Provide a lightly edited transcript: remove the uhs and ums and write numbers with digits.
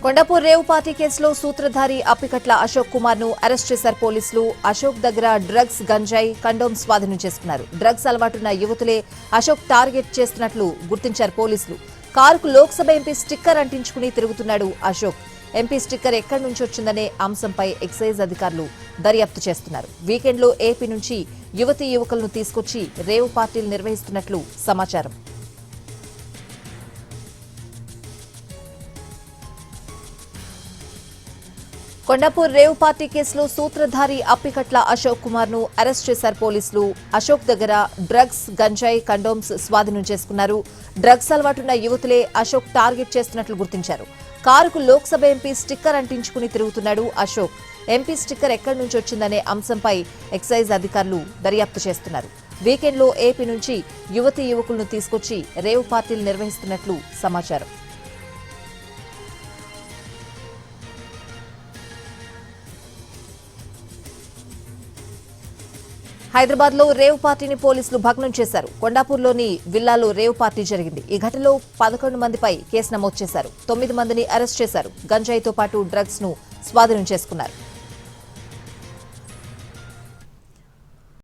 Kondapur rave party కేసులో సూత్రధారి అప్పికట్ల అశోక్ కుమార్ ను అరెస్ట్ చేశారు పోలీసులు. అశోక్ దగ్గర డ్రగ్స్, గంజాయి, కండోమ్స్ స్వాధీనం చేసుకున్నారు. డ్రగ్స్ అలవాటున్న యువతులే అశోక్ టార్గెట్ చేస్తున్నట్లు గుర్తించారు పోలీసులు. కారుకు లోక్సభ ఎంపీ స్టిక్కర్ అంటించుకుని తిరుగుతున్నాడు అశోక్. ఎంపీ స్టిక్కర్ ఎక్కడి నుంచి వచ్చిందనే అంశంపై ఎక్సైజ్ అధికారులు దర్యాప్తు చేస్తున్నారు. వీకెండ్లో ఏపీ నుంచి యువతీ యువకులను తీసుకొచ్చి రేవ్ పార్టీలు నిర్వహిస్తున్నట్లు సమాచారం. కొండాపూర్ రేవ్ పార్టీ కేసులో సూత్రధారి అప్పికట్ల అశోక్ కుమార్ ను అరెస్ట్ చేశారు పోలీసులు. అశోక్ దగ్గర డ్రగ్స్, గంజాయి, కండోమ్స్ స్వాధీనం చేసుకున్నారు. డ్రగ్స్ అలవాటున్న యువతులే అశోక్ టార్గెట్ చేస్తున్నట్లు గుర్తించారు. కారుకు లోక్సభ ఎంపీ స్టిక్కర్ అంటించుకుని తిరుగుతున్నాడు అశోక్. ఎంపీ స్టిక్కర్ ఎక్కడి నుంచి వచ్చిందనే అంశంపై ఎక్సైజ్ అధికారులు దర్యాప్తు చేస్తున్నారు. వీకెండ్లో ఏపీ నుంచి యువతీ యువకులను తీసుకొచ్చి రేవ్ పార్టీలు నిర్వహిస్తున్నట్లు సమాచారం. హైదరాబాద్ లో రేవ్ పార్టీని పోలీసులు భగ్నం చేశారు. కొండాపూర్లోని విల్లాలో రేవ్ పార్టీ జరిగింది. ఈ ఘటనలో 11 మందిపై కేసు నమోదు చేశారు. 9 మందిని అరెస్ట్ చేశారు. గంజాయితో పాటు డ్రగ్స్ ను స్వాధీనం చేసుకున్నారు.